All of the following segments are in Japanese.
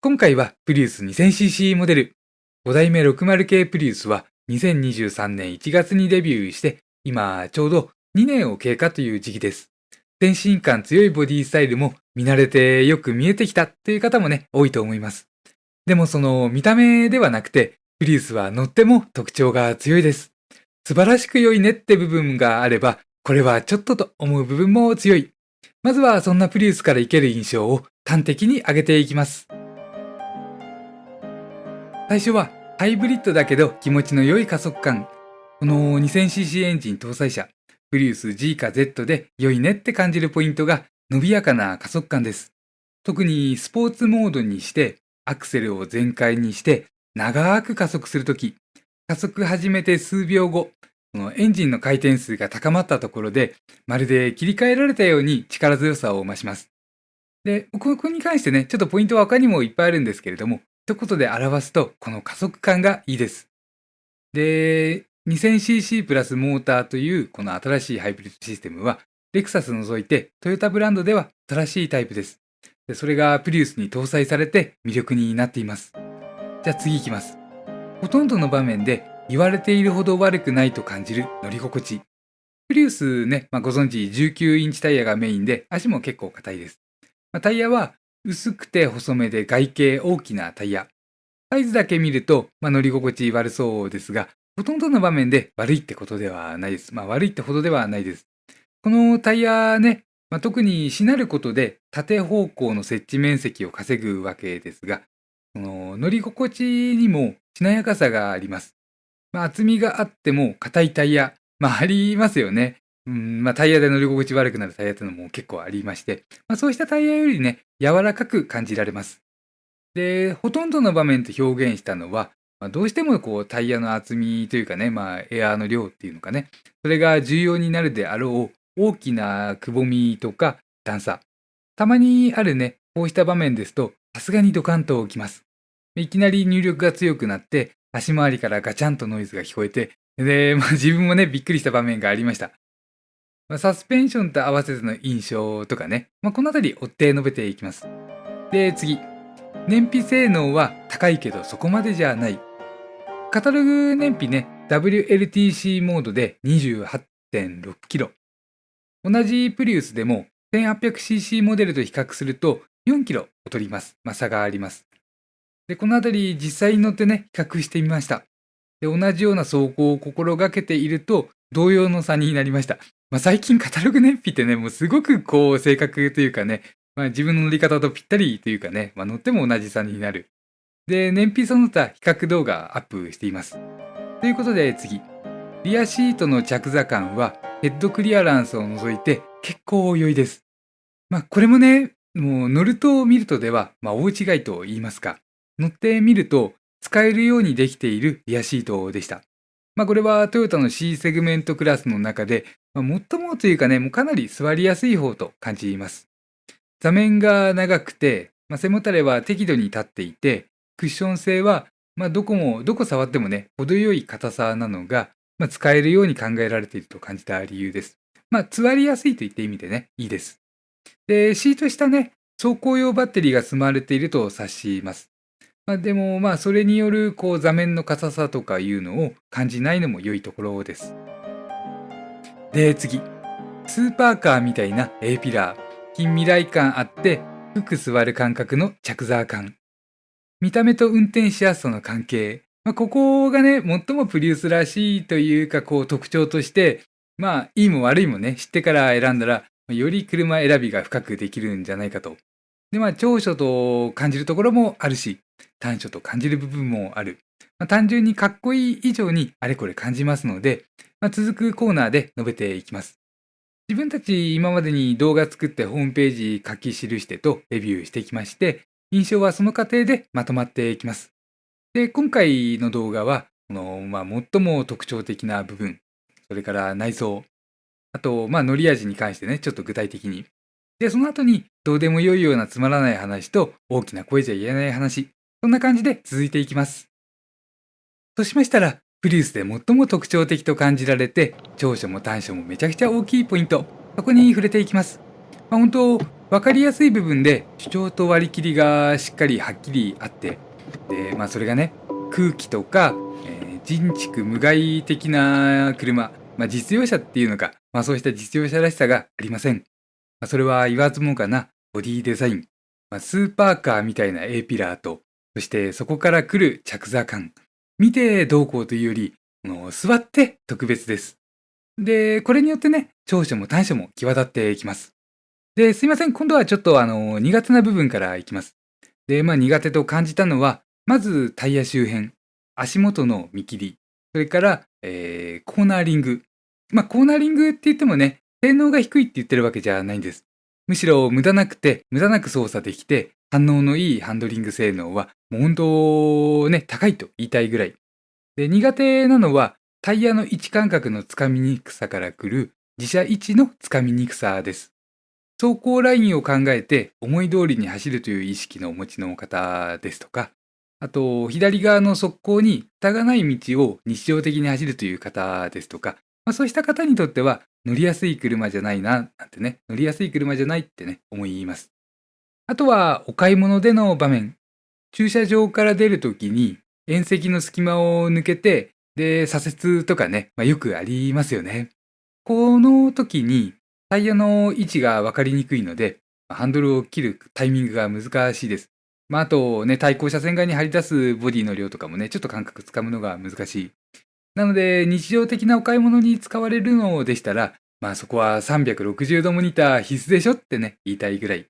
今回はプリウス 2000cc モデル。5代目60系プリウスは2023年1月にデビューして、今ちょうど2年を経過という時期です。全身感強いボディスタイルも見慣れてよく見えてきたという方もね、多いと思います。でもその見た目ではなくて、プリウスは乗っても特徴が強いです。素晴らしく良いねって部分があれば、これはちょっとと思う部分も強い。まずはそんなプリウスから受ける印象を端的に挙げていきます。最初はハイブリッドだけど気持ちの良い加速感。この 2000cc エンジン搭載車、プリウス G か Z で良いねって感じるポイントが伸びやかな加速感です。特にスポーツモードにして、アクセルを全開にして、長く加速するとき、加速始めて数秒後、このエンジンの回転数が高まったところで、まるで切り替えられたように力強さを増します。で、ここに関してね、ちょっとポイントは他にもいっぱいあるんですけれども、一言で表すと、この加速感がいいです。で、2000cc プラスモーターというこの新しいハイブリッドシステムは、レクサス除いてトヨタブランドでは新しいタイプです。で、それがプリウスに搭載されて魅力になっています。じゃあ次いきます。ほとんどの場面で言われているほど悪くないと感じる乗り心地。プリウスね、ご存知19インチタイヤがメインで足も結構硬いです。タイヤは薄くて細めで外形大きなタイヤ。サイズだけ見ると、乗り心地悪そうですが、ほとんどの場面で悪いってことではないです。悪いってほどではないです。このタイヤね、特にしなることで縦方向の接地面積を稼ぐわけですが、この乗り心地にもしなやかさがあります。厚みがあっても硬いタイヤ、ありますよね。タイヤで乗り心地悪くなるタイヤっていうのも結構ありまして、そうしたタイヤよりね、柔らかく感じられます。で、ほとんどの場面と表現したのは、どうしてもこうタイヤの厚みというかね、エアーの量っていうのかね、それが重要になるであろう大きなくぼみとか段差。たまにあるね、こうした場面ですと、さすがにドカンときます。いきなり入力が強くなって、足回りからガチャンとノイズが聞こえて、で、自分もね、びっくりした場面がありました。サスペンションと合わせての印象とかね、このあたり追って述べていきます。で、次。燃費性能は高いけどそこまでじゃない。カタログ燃費ね、WLTC モードで 28.6 キロ。同じプリウスでも 1800cc モデルと比較すると4キロ劣ります。差があります。で、このあたり実際に乗ってね、比較してみました。で、同じような走行を心がけていると同様の差になりました。最近カタログ燃費ってね、もうすごくこう正確というかね、自分の乗り方とぴったりというかね、乗っても同じ差になる。で、燃費その他比較動画アップしています。ということで次。リアシートの着座感はヘッドクリアランスを除いて結構良いです。これもね、もう乗ると見るとでは、大違いと言いますか。乗ってみると使えるようにできているリアシートでした。これはトヨタの C セグメントクラスの中で、最もというかね、もうかなり座りやすい方と感じます。座面が長くて、背もたれは適度に立っていて、クッション性は、どこ触ってもね、程よい硬さなのが、使えるように考えられていると感じた理由です。座りやすいといった意味でね、いいです。で、シート下ね、走行用バッテリーが積まれていると察します。でもそれによるこう座面の硬さとかいうのを感じないのも良いところです。で、次。スーパーカーみたいな A ピラー。近未来感あって、よく座る感覚の着座感。見た目と運転しやすさの関係。ここがね、最もプリウスらしいというか、こう特徴として、いいも悪いもね、知ってから選んだら、より車選びが深くできるんじゃないかと。で、長所と感じるところもあるし、短所と感じる部分もある。単純にかっこいい以上にあれこれ感じますので、続くコーナーで述べていきます。自分たち今までに動画作ってホームページ書き記してとレビューしてきまして、印象はその過程でまとまっていきます。で、今回の動画は、最も特徴的な部分、それから内装、あと、乗り味に関してね、ちょっと具体的に。で、その後に、どうでもよいようなつまらない話と、大きな声じゃ言えない話、そんな感じで続いていきます。そうしましたら、プリウスで最も特徴的と感じられて、長所も短所もめちゃくちゃ大きいポイント、そこに触れていきます。本当分かりやすい部分で主張と割り切りがしっかりはっきりあって、で、それがね、空気とか、人畜無害的な車、実用車っていうのか、そうした実用車らしさがありません。それは言わずもがなボディデザイン、スーパーカーみたいな A ピラーと、そしてそこから来る着座感。見てどうこうというより、座って特別です。で、これによってね、長所も短所も際立ってきます。で、すいません。今度はちょっと苦手な部分からいきます。で、苦手と感じたのは、まずタイヤ周辺、足元の見切り、それから、コーナーリング。コーナーリングって言ってもね、性能が低いって言ってるわけじゃないんです。むしろ無駄なく操作できて、反応のいいハンドリング性能は、もう本当ね、高いと言いたいぐらい。で、苦手なのは、タイヤの位置感覚のつかみにくさから来る、自社位置のつかみにくさです。走行ラインを考えて思い通りに走るという意識のお持ちの方ですとか、あと左側の側溝に蓋がない道を日常的に走るという方ですとか、そうした方にとっては乗りやすい車じゃないな、なんてね、乗りやすい車じゃないってね、思います。あとはお買い物での場面。駐車場から出るときに縁石の隙間を抜けて、で、左折とかね、よくありますよね。この時にタイヤの位置が分かりにくいので、ハンドルを切るタイミングが難しいです。あとね、対向車線側に張り出すボディの量とかもね、ちょっと感覚つかむのが難しい。なので、日常的なお買い物に使われるのでしたら、そこは360度モニター必須でしょってね、言いたいぐらい。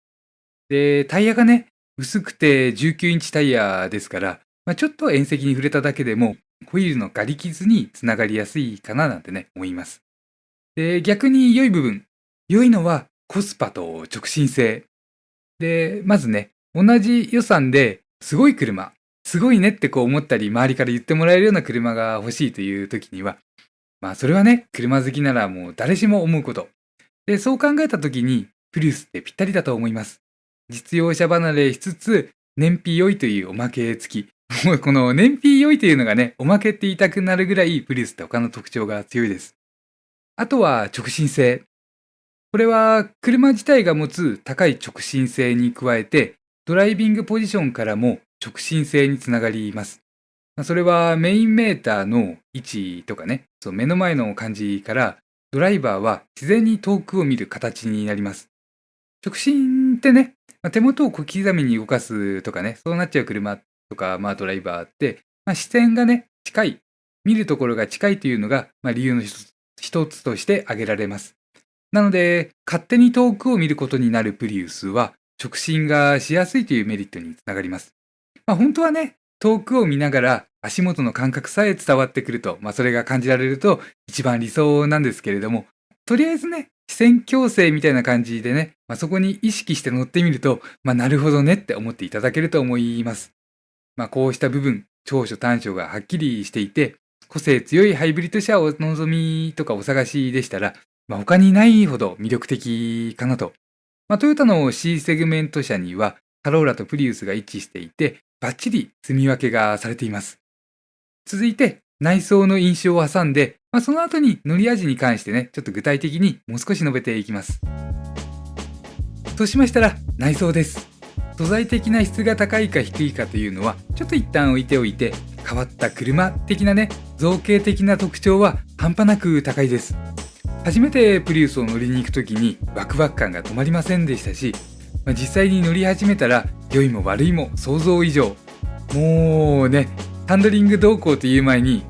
で、タイヤがね、薄くて19インチタイヤですから、ちょっと縁石に触れただけでも、ホイールのガリ傷につながりやすいかななんてね、思います。で、逆に良い部分。良いのはコスパと直進性。で、まずね、同じ予算ですごい車、すごいねって思ったり、周りから言ってもらえるような車が欲しいという時には、それはね、車好きならもう誰しも思うこと。で、そう考えた時に、プリウスってぴったりだと思います。実用車離れしつつ、燃費良いというおまけ付き。もうこの燃費良いというのがね、おまけって言いたくなるぐらいプリウスって他の特徴が強いです。あとは直進性。これは車自体が持つ高い直進性に加えて、ドライビングポジションからも直進性につながります。それはメインメーターの位置とかね、目の前の感じからドライバーは自然に遠くを見る形になります。直進ってね、手元を小刻みに動かすとかね、そうなっちゃう車とか、ドライバーって、視線がね、近い、見るところが近いというのが、理由の一つとして挙げられます。なので、勝手に遠くを見ることになるプリウスは、直進がしやすいというメリットにつながります。本当はね、遠くを見ながら足元の感覚さえ伝わってくると、それが感じられると一番理想なんですけれども、とりあえずね、視線矯正みたいな感じでね、そこに意識して乗ってみると、なるほどねって思っていただけると思います。こうした部分、長所短所がはっきりしていて、個性強いハイブリッド車をお望みとかお探しでしたら、他にないほど魅力的かなと。トヨタの C セグメント車にはカローラとプリウスが一致していて、バッチリ積み分けがされています。続いて、内装の印象を挟んで、その後に乗り味に関してね、ちょっと具体的にもう少し述べていきます。そうしましたら、内装です。素材的な質が高いか低いかというのは、ちょっと一旦置いておいて、変わった車的なね、造形的な特徴は半端なく高いです。初めてプリウスを乗りに行くときにワクワク感が止まりませんでしたし、実際に乗り始めたら良いも悪いも想像以上。もうね、ハンドリング動向という前に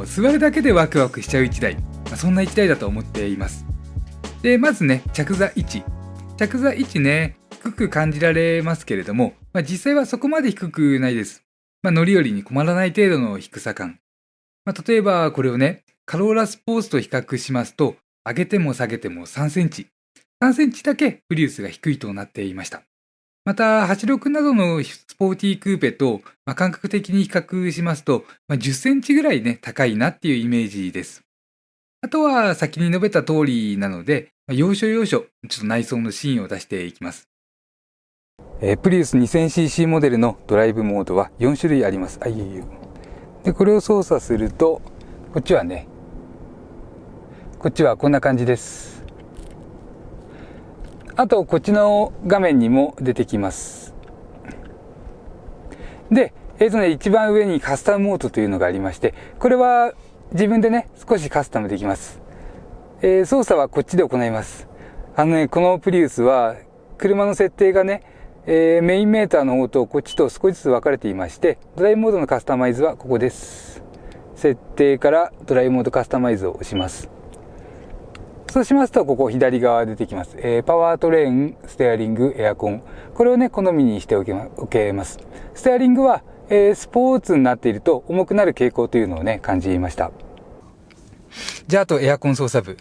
座るだけでワクワクしちゃう一台、そんな一台だと思っています。で、まずね、着座位置ね、低く感じられますけれども、実際はそこまで低くないです。乗り降りに困らない程度の低さ感。例えばこれをね、カローラスポーツと比較しますと、上げても下げても3センチ。3センチだけプリウスが低いとなっていました。また、86などのスポーティークーペと、感覚的に比較しますと、10センチぐらいね、高いなっていうイメージです。あとは先に述べた通りなので、要所要所、ちょっと内装のシーンを出していきます。プリウス 2000cc モデルのドライブモードは4種類あります。で、これを操作すると、こっちはこんな感じです。あとこっちの画面にも出てきます。で、一番上にカスタムモードというのがありまして、これは自分でね、少しカスタムできます。操作はこっちで行います。このプリウスは、車の設定がね、メインメーターの方とこっちと少しずつ分かれていまして、ドライブモードのカスタマイズはここです。設定からドライブモードカスタマイズを押します。そうしますと、ここ左側出てきます。パワートレーン、ステアリング、エアコン。これをね、好みにしておけます。ステアリングは、スポーツになっていると重くなる傾向というのをね、感じました。じゃあ、あとエアコン操作部。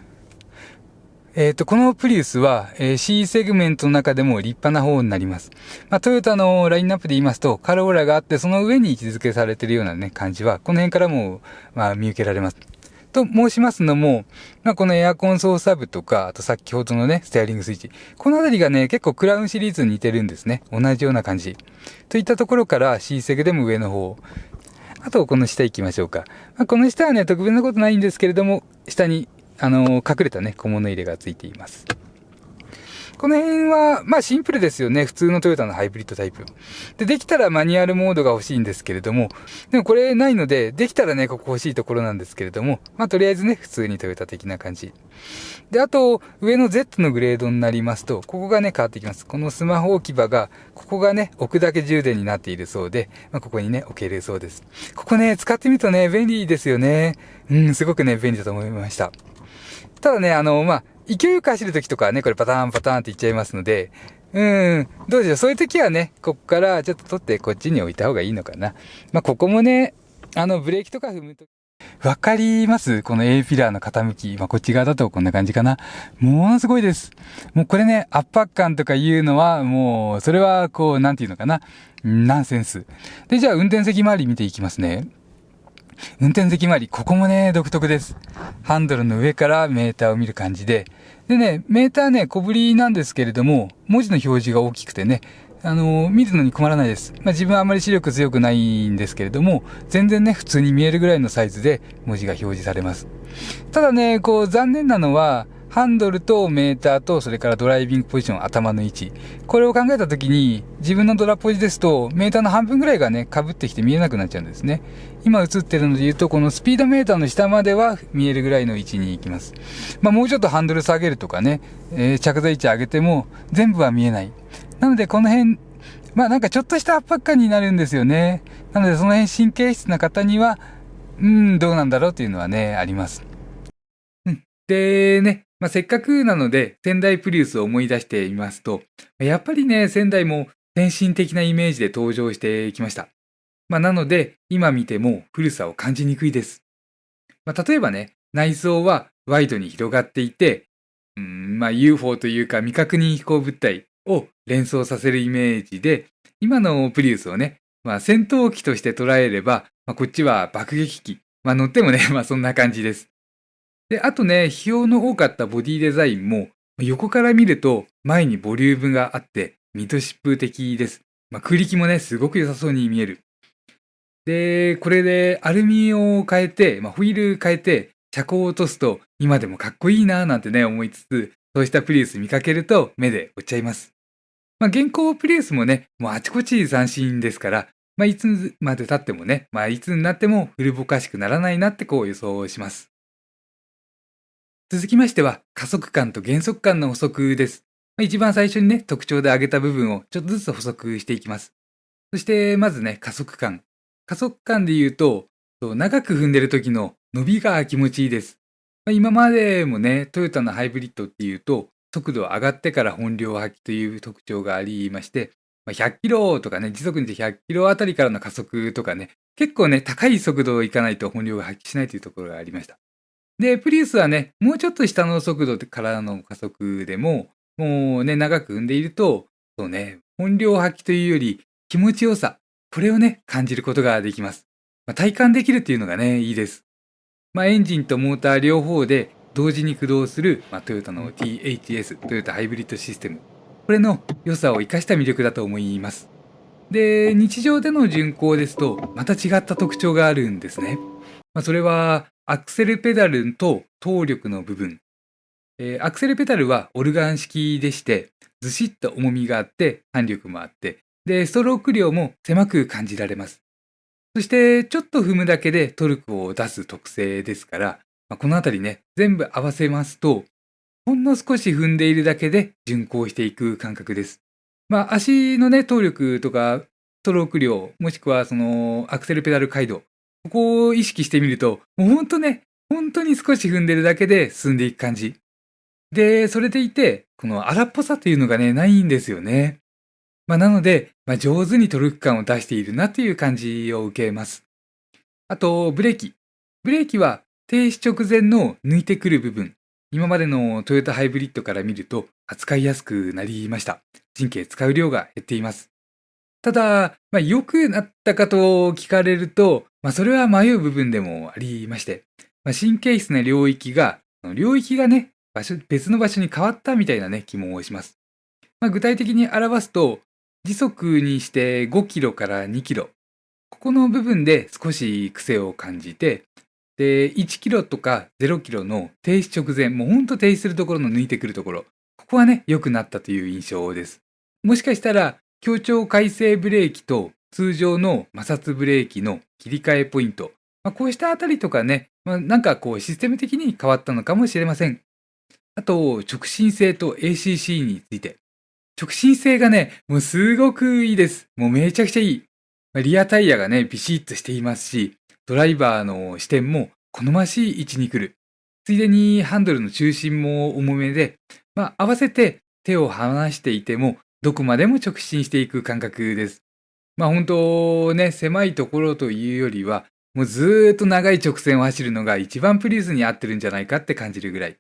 このプリウスは、C セグメントの中でも立派な方になります。トヨタのラインナップで言いますと、カローラがあって、その上に位置づけされているようなね、感じは、この辺からも、見受けられます。と申しますのも、このエアコン操作部とか、あと先ほどのね、ステアリングスイッチ。このあたりがね、結構クラウンシリーズに似てるんですね。同じような感じ。といったところから C セグでも上の方。あと、この下行きましょうか。この下はね、特別なことないんですけれども、下に、隠れたね、小物入れがついています。この辺は、シンプルですよね。普通のトヨタのハイブリッドタイプ。できたらマニュアルモードが欲しいんですけれども、でもこれないので、できたらね、ここ欲しいところなんですけれども、とりあえずね、普通にトヨタ的な感じ。で、あと、上の Z のグレードになりますと、ここがね、変わってきます。このスマホ置き場が、ここがね、置くだけ充電になっているそうで、ここにね、置けるそうです。ここね、使ってみるとね、便利ですよね。すごくね、便利だと思いました。ただね、勢いよく走るときとかはね、これパターンっていっちゃいますので、どうでしょう。そういうときはね、ここからちょっと取ってこっちに置いた方がいいのかな。ここもね、ブレーキとか踏むとき、わかりますこの A ピラーの傾き。こっち側だとこんな感じかな。ものすごいです。もうこれね、圧迫感とかいうのは、もう、それはこう、なんていうのかな。ナンセンス。で、じゃあ運転席周り見ていきますね。運転席周り、ここもね、独特です。ハンドルの上からメーターを見る感じで。でね、メーターね、小ぶりなんですけれども、文字の表示が大きくてね、見るのに困らないです。自分はあまり視力強くないんですけれども、全然ね、普通に見えるぐらいのサイズで文字が表示されます。ただね、残念なのは、ハンドルとメーターと、それからドライビングポジション、頭の位置。これを考えたときに、自分のドラポジですと、メーターの半分ぐらいがね、被ってきて見えなくなっちゃうんですね。今映ってるので言うと、このスピードメーターの下までは見えるぐらいの位置に行きます。もうちょっとハンドル下げるとかね、着座位置上げても、全部は見えない。なので、この辺、なんかちょっとした圧迫感になるんですよね。なので、その辺神経質な方には、どうなんだろうっていうのはね、あります。でね、せっかくなので仙台プリウスを思い出してみますと、やっぱりね、仙台も先進的なイメージで登場してきました。なので、今見ても古さを感じにくいです。例えばね、内装はワイドに広がっていて、UFO というか未確認飛行物体を連想させるイメージで、今のプリウスをね、戦闘機として捉えれば、こっちは爆撃機。乗ってもね、そんな感じです。で、あとね、批評の多かったボディデザインも、横から見ると前にボリュームがあって、ミッドシップ的です。空力もね、すごく良さそうに見える。で、これでアルミを変えて、ホイール変えて、車高を落とすと、今でもかっこいいなぁなんてね、思いつつ、そうしたプリウス見かけると目で追っちゃいます。現行プリウスもね、もうあちこち斬新ですから、いつまで経ってもね、いつになっても古ぼかしくならないなって予想します。続きましては、加速感と減速感の補足です。一番最初にね、特徴で挙げた部分をちょっとずつ補足していきます。そして、まずね、加速感。加速感で言うと、長く踏んでる時の伸びが気持ちいいです。今までもね、トヨタのハイブリッドっていうと、速度上がってから本領発揮という特徴がありまして、100キロとかね、時速にて100キロあたりからの加速とかね、結構ね、高い速度をいかないと本領が発揮しないというところがありました。で、プリウスはね、もうちょっと下の速度からの加速でも、もうね、長く踏んでいると、そうね、本領発揮というより気持ちよさ、これをね、感じることができます。体感できるっていうのがね、いいです。エンジンとモーター両方で同時に駆動する、トヨタの THS、トヨタハイブリッドシステム。これの良さを生かした魅力だと思います。で、日常での巡航ですと、また違った特徴があるんですね。それは、アクセルペダルと動力の部分。アクセルペダルはオルガン式でして、ずしっと重みがあって弾力もあって、で、ストローク量も狭く感じられます。そしてちょっと踏むだけでトルクを出す特性ですから、このあたりね、全部合わせますと、ほんの少し踏んでいるだけで巡航していく感覚です。足のね、動力とか、ストローク量、もしくはそのアクセルペダル回路、ここを意識してみると、もうほんとね、本当に少し踏んでるだけで進んでいく感じ。で、それでいて、この荒っぽさというのがね、ないんですよね。なので、上手にトルク感を出しているなという感じを受けます。あと、ブレーキ。ブレーキは停止直前の抜いてくる部分。今までのトヨタハイブリッドから見ると扱いやすくなりました。神経使う量が減っています。ただ、良くなったかと聞かれると、それは迷う部分でもありまして、神経質な領域がね、別の場所に変わったみたいなね、気もします。具体的に表すと、時速にして5キロから2キロ。ここの部分で少し癖を感じて、で、1キロとか0キロの停止直前、もうほんと停止するところの抜いてくるところ、ここはね、良くなったという印象です。もしかしたら、協調回生ブレーキと通常の摩擦ブレーキの切り替えポイント、こうしたあたりとかね、なんかこうシステム的に変わったのかもしれません。あと、直進性と ACC について。直進性がね、もうすごくいいです。もうめちゃくちゃいい。リアタイヤがね、ビシッとしていますし、ドライバーの視点も好ましい位置に来る。ついでにハンドルの中心も重めで、合わせて手を離していても、どこまでも直進していく感覚です。本当ね、狭いところというよりは、もうずーっと長い直線を走るのが一番プリウスに合ってるんじゃないかって感じるぐらい。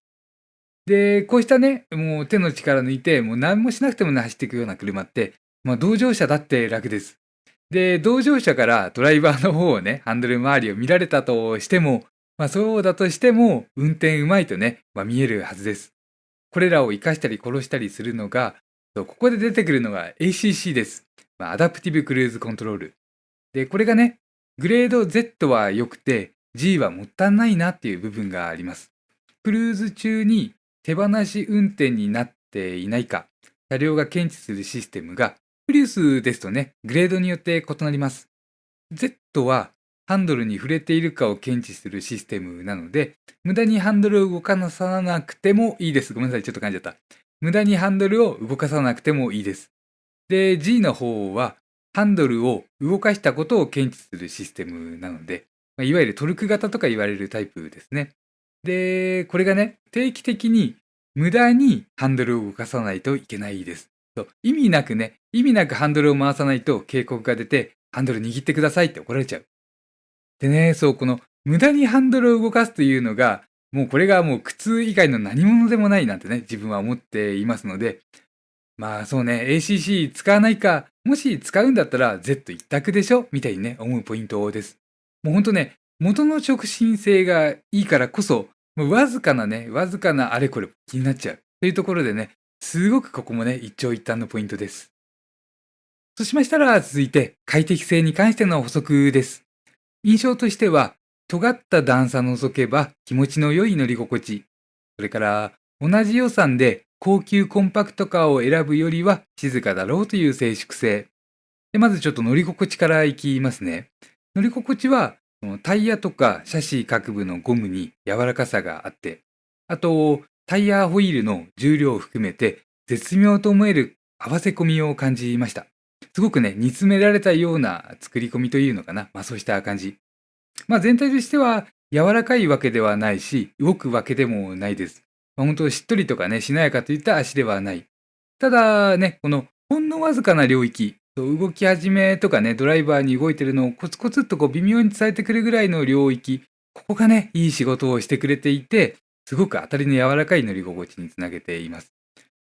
で、こうしたね、もう手の力抜いて、もう何もしなくてもね、走っていくような車って、同乗者だって楽です。で、同乗者からドライバーの方をね、ハンドル周りを見られたとしても、そうだとしても、運転うまいとね、見えるはずです。これらを活かしたり殺したりするのが、ここで出てくるのが ACC です。アダプティブクルーズコントロール。で、これがね、グレード Z は良くて、G はもったいないなっていう部分があります。クルーズ中に手放し運転になっていないか、車両が検知するシステムが、プリウスですとね、グレードによって異なります。Z はハンドルに触れているかを検知するシステムなので、無駄にハンドルを動かさなくてもいいです。ごめんなさい、ちょっと噛んじゃった。無駄にハンドルを動かさなくてもいいです。で、G の方は、ハンドルを動かしたことを検知するシステムなので、いわゆるトルク型とか言われるタイプですね。で、これがね、定期的に無駄にハンドルを動かさないといけないです。意味なくハンドルを回さないと警告が出て、ハンドル握ってくださいって怒られちゃう。でね、この無駄にハンドルを動かすというのが、もうこれがもう苦痛以外の何物でもないなんてね、自分は思っていますので、そうね、ACC 使わないか、もし使うんだったら Z 一択でしょみたいにね、思うポイントです。もうほんとね、元の直進性がいいからこそ、もうわずかなあれこれ気になっちゃう。というところでね、すごくここもね、一長一短のポイントです。そうしましたら、続いて快適性に関しての補足です。印象としては、尖った段差除けば気持ちの良い乗り心地。それから、同じ予算で高級コンパクトカーを選ぶよりは静かだろうという静粛性。でまずちょっと乗り心地からいきますね。乗り心地は、タイヤとかシャシー各部のゴムに柔らかさがあって、あと、タイヤホイールの重量を含めて絶妙と思える合わせ込みを感じました。すごくね、煮詰められたような作り込みというのかな。そうした感じ。全体としては柔らかいわけではないし、動くわけでもないです。本当しっとりとかね、しなやかといった足ではない。ただね、このほんのわずかな領域、動き始めとかね、ドライバーに動いてるのをコツコツっとこう微妙に伝えてくるぐらいの領域、ここがね、いい仕事をしてくれていて、すごく当たりの柔らかい乗り心地につなげています。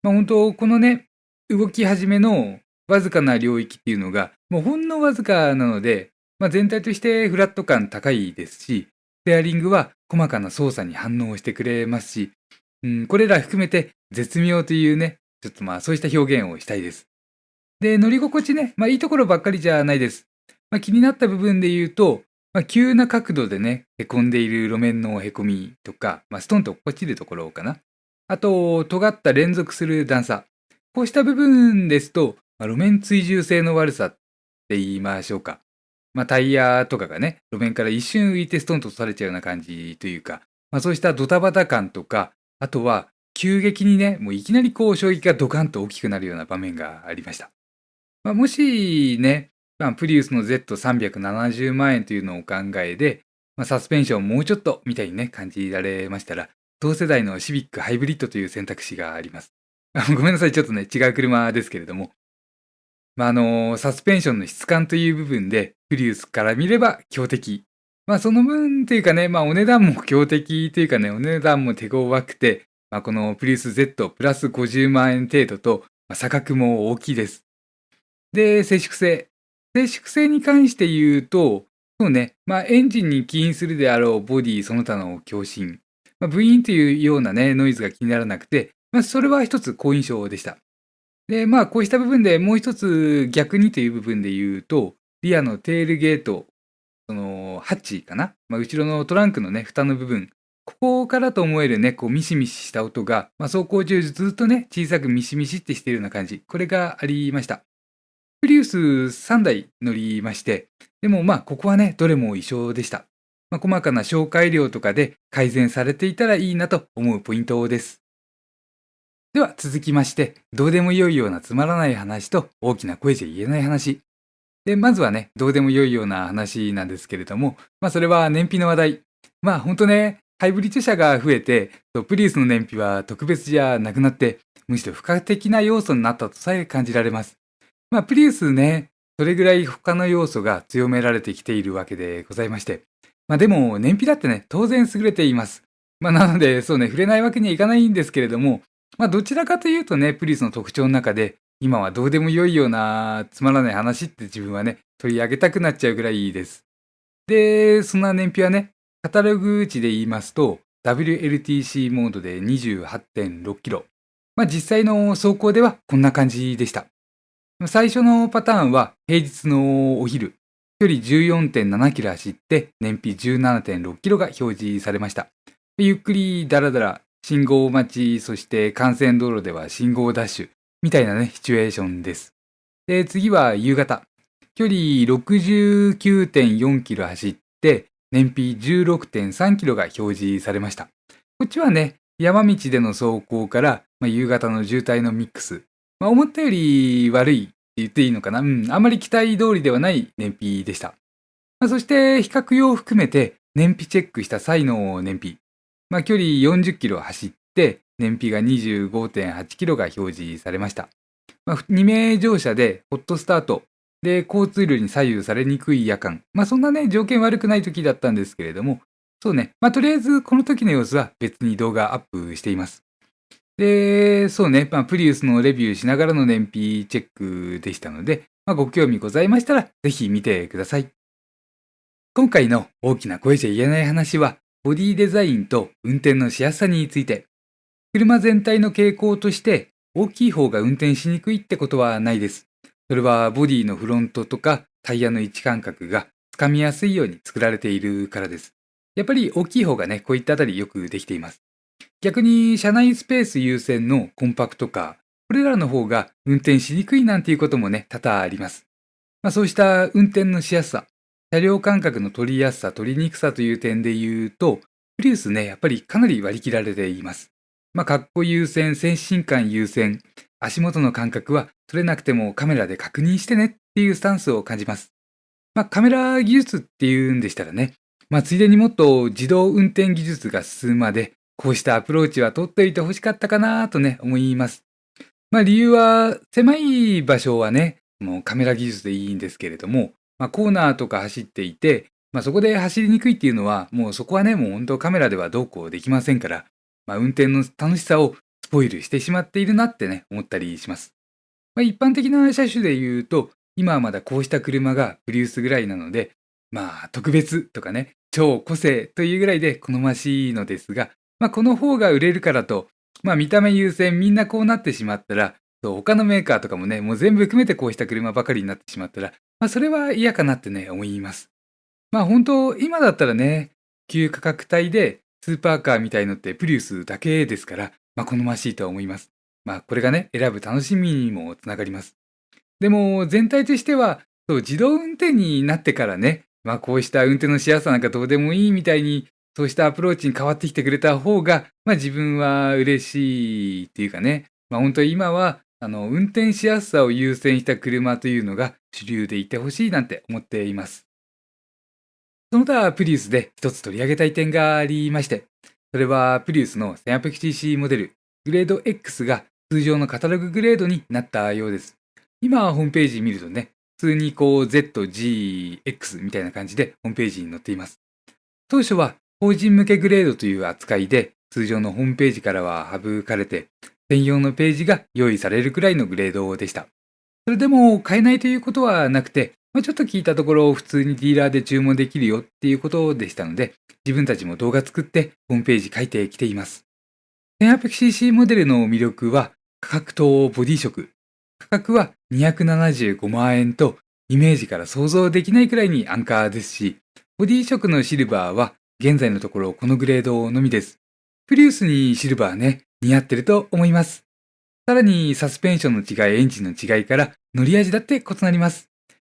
本当このね、動き始めのわずかな領域っていうのが、もうほんのわずかなので、全体としてフラット感高いですし、ステアリングは細かな操作に反応してくれますし、これら含めて絶妙というね、ちょっとそうした表現をしたいです。で、乗り心地ね、いいところばっかりじゃないです。気になった部分で言うと、急な角度でね、へこんでいる路面のへこみとか、ストンと落ちるところかな。あと、尖った連続する段差。こうした部分ですと、路面追従性の悪さって言いましょうか。タイヤとかがね、路面から一瞬浮いてストンとされちゃうような感じというか、そうしたドタバタ感とか、あとは急激にね、もういきなり衝撃がドカンと大きくなるような場面がありました。もしね、プリウスの Z370 万円というのをお考えで、サスペンションもうちょっとみたいにね、感じられましたら、同世代のシビックハイブリッドという選択肢があります。ごめんなさい、ちょっとね、違う車ですけれども、サスペンションの質感という部分で、プリウスから見れば強敵。その分というかね、お値段も強敵というかね、お値段も手強くて、このプリウス Z プラス50万円程度と、差額も大きいです。で、静粛性。静粛性に関して言うと、そうね、エンジンに起因するであろうボディその他の共振。ブイーンというようなね、ノイズが気にならなくて、それは一つ好印象でした。で、こうした部分でもう一つ逆にという部分で言うと、リアのテールゲート、ハッチかな、後ろのトランクのね、蓋の部分、ここからと思えるね、ミシミシした音が、走行中ずっとね、小さくミシミシってしているような感じ、これがありました。プリウス3台乗りまして、でもここはね、どれも一緒でした。細かな紹介料とかで改善されていたらいいなと思うポイントです。では続きまして、どうでもよいようなつまらない話と大きな声じゃ言えない話。で、まずはね、どうでもよいような話なんですけれども、それは燃費の話題。ほんとね、ハイブリッド車が増えて、プリウスの燃費は特別じゃなくなって、むしろ付加的な要素になったとさえ感じられます。プリウスね、それぐらい他の要素が強められてきているわけでございまして。でも、燃費だってね、当然優れています。なので、そうね、触れないわけにはいかないんですけれども、どちらかというとね、プリウスの特徴の中で、今はどうでもよいようなつまらない話って自分はね、取り上げたくなっちゃうぐらいです。で、そんな燃費はね、カタログ値で言いますと、WLTC モードで 28.6 キロ。実際の走行ではこんな感じでした。最初のパターンは平日のお昼、距離 14.7 キロ走って燃費 17.6 キロが表示されました。ゆっくりだらだら、信号待ち、そして幹線道路では信号ダッシュ、みたいなね、シチュエーションです。で、次は夕方。距離 69.4 キロ走って、燃費 16.3 キロが表示されました。こっちはね、山道での走行から、夕方の渋滞のミックス。思ったより悪いって言っていいのかな。あまり期待通りではない燃費でした。そして、比較用を含めて、燃費チェックした際の燃費。距離40キロ走って、燃費が 25.8 キロが表示されました。2名乗車でホットスタート。で、交通量に左右されにくい夜間。そんなね、条件悪くない時だったんですけれども、そうね。とりあえずこの時の様子は別に動画アップしています。で、そうね。プリウスのレビューしながらの燃費チェックでしたので、ご興味ございましたら、ぜひ見てください。今回の大きな声じゃ言えない話は、ボディデザインと運転のしやすさについて。車全体の傾向として、大きい方が運転しにくいってことはないです。それはボディのフロントとかタイヤの位置感覚がつかみやすいように作られているからです。やっぱり大きい方がね、こういったあたりよくできています。逆に車内スペース優先のコンパクトカー、これらの方が運転しにくいなんていうこともね、多々あります。そうした運転のしやすさ、車両感覚の取りやすさ、取りにくさという点で言うと、プリウスね、やっぱりかなり割り切られています。かっこ優先、先進感優先、足元の感覚は取れなくてもカメラで確認してねっていうスタンスを感じます。カメラ技術っていうんでしたらね、ついでにもっと自動運転技術が進むまで、こうしたアプローチは取っておいてほしかったかなとね、思います。理由は、狭い場所はね、もうカメラ技術でいいんですけれども、コーナーとか走っていて、そこで走りにくいっていうのは、もうそこはね、もう本当カメラではどうこうできませんから、運転の楽しさをスポイルしてしまっているなってね、思ったりします。一般的な車種で言うと、今はまだこうした車がプリウスぐらいなので、特別とかね、超個性というぐらいで好ましいのですが、この方が売れるからと、見た目優先みんなこうなってしまったら、他のメーカーとかもね、もう全部含めてこうした車ばかりになってしまったら、それは嫌かなってね、思います。本当今だったらね、旧価格帯でスーパーカーみたいのってプリウスだけですから、好ましいとは思います。これがね、選ぶ楽しみにもつながります。でも、全体としては、自動運転になってからね、こうした運転のしやすさなんかどうでもいいみたいに、そうしたアプローチに変わってきてくれた方が、自分は嬉しいっていうかね、本当に今は、運転しやすさを優先した車というのが主流でいてほしいなんて思っています。その他、プリウスで一つ取り上げたい点がありまして、それはプリウスの 1800cc モデル、グレード X が通常のカタロググレードになったようです。今、ホームページ見るとね、普通にZ、G、X みたいな感じでホームページに載っています。当初は法人向けグレードという扱いで、通常のホームページからは省かれて、専用のページが用意されるくらいのグレードでした。それでも買えないということはなくて、ちょっと聞いたところ普通にディーラーで注文できるよっていうことでしたので、自分たちも動画作ってホームページ書いてきています。1800cc モデルの魅力は価格とボディ色。価格は275万円とイメージから想像できないくらいに安価ですし、ボディ色のシルバーは現在のところこのグレードのみです。プリウスにシルバーね、似合ってると思います。さらにサスペンションの違い、エンジンの違いから乗り味だって異なります。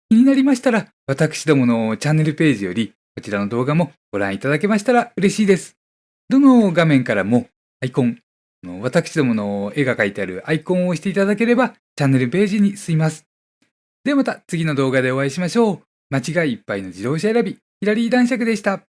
気になりましたら、私どものチャンネルページよりこちらの動画もご覧いただけましたら嬉しいです。どの画面からもアイコン、私どもの絵が描いてあるアイコンを押していただければチャンネルページに進みます。ではまた次の動画でお会いしましょう。間違いいっぱいの自動車選び、ヒラリー男爵でした。